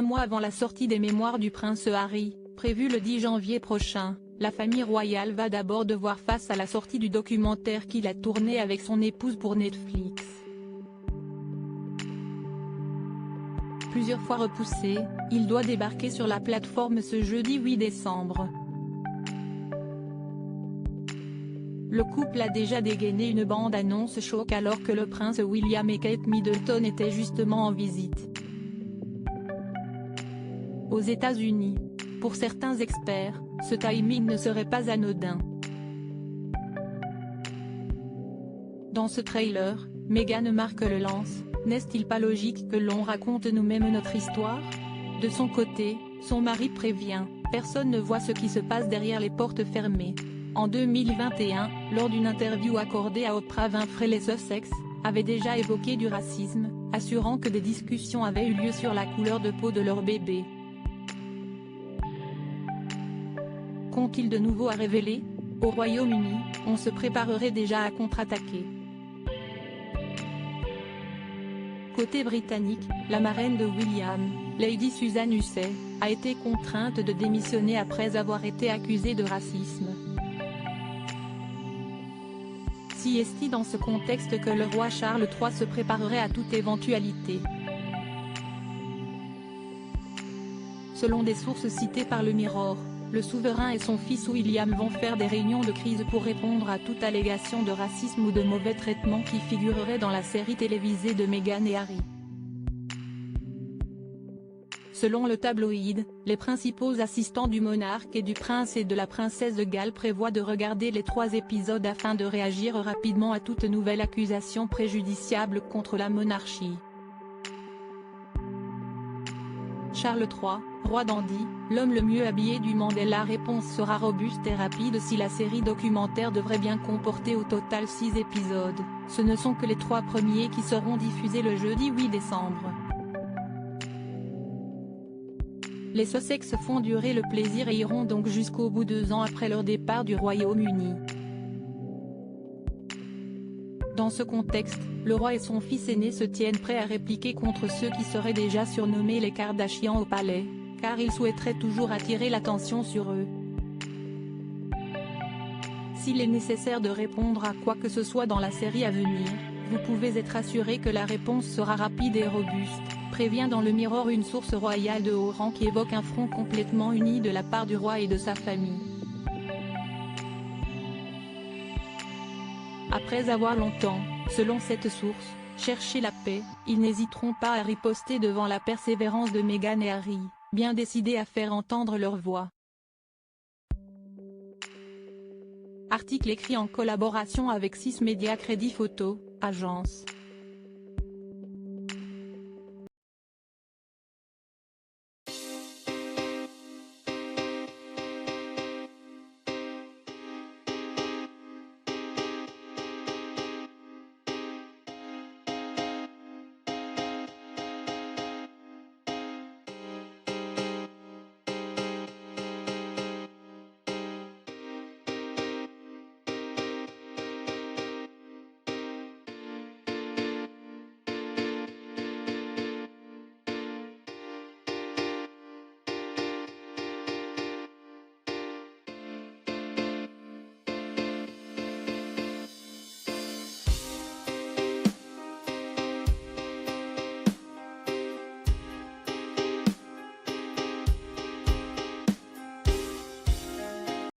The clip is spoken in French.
un mois avant la sortie des mémoires du prince Harry, prévue le 10 janvier prochain, la famille royale va d'abord devoir face à la sortie du documentaire qu'il a tourné avec son épouse pour Netflix. Plusieurs fois repoussé, il doit débarquer sur la plateforme ce jeudi 8 décembre. Le couple a déjà dégainé une bande-annonce choc alors que le prince William et Kate Middleton étaient justement en visite aux États-Unis. Pour certains experts, ce timing ne serait pas anodin. Dans ce trailer, Meghan Markle lance « N'est-il pas logique que l'on raconte nous-mêmes notre histoire ?» De son côté, son mari prévient « Personne ne voit ce qui se passe derrière les portes fermées ». En 2021, lors d'une interview accordée à Oprah Winfrey, les Sussex avaient déjà évoqué du racisme, assurant que des discussions avaient eu lieu sur la couleur de peau de leur bébé. Qu'ont-ils de nouveau à révéler? Au Royaume-Uni, on se préparerait déjà à contre-attaquer. Côté britannique, la marraine de William, Lady Susan Hussey, a été contrainte de démissionner après avoir été accusée de racisme. Si est-il dans ce contexte que le roi Charles III se préparerait à toute éventualité. Selon des sources citées par le Mirror, le souverain et son fils William vont faire des réunions de crise pour répondre à toute allégation de racisme ou de mauvais traitement qui figurerait dans la série télévisée de Meghan et Harry. Selon le tabloïd, les principaux assistants du monarque et du prince et de la princesse de Galles prévoient de regarder les 3 épisodes afin de réagir rapidement à toute nouvelle accusation préjudiciable contre la monarchie. Charles III, roi dandy, l'homme le mieux habillé du monde. Et la réponse sera robuste et rapide si la série documentaire devrait bien comporter au total 6 épisodes, ce ne sont que les 3 premiers qui seront diffusés le jeudi 8 décembre. Les Sussex font durer le plaisir et iront donc jusqu'au bout 2 ans après leur départ du Royaume-Uni. Dans ce contexte, le roi et son fils aîné se tiennent prêts à répliquer contre ceux qui seraient déjà surnommés les Kardashians au palais, car ils souhaiteraient toujours attirer l'attention sur eux. S'il est nécessaire de répondre à quoi que ce soit dans la série à venir, vous pouvez être assuré que la réponse sera rapide et robuste, prévient dans le Mirror une source royale de haut rang qui évoque un front complètement uni de la part du roi et de sa famille. Après avoir longtemps, selon cette source, cherché la paix, ils n'hésiteront pas à riposter devant la persévérance de Meghan et Harry, bien décidés à faire entendre leur voix. Article écrit en collaboration avec 6 médias Crédit Photo, agence.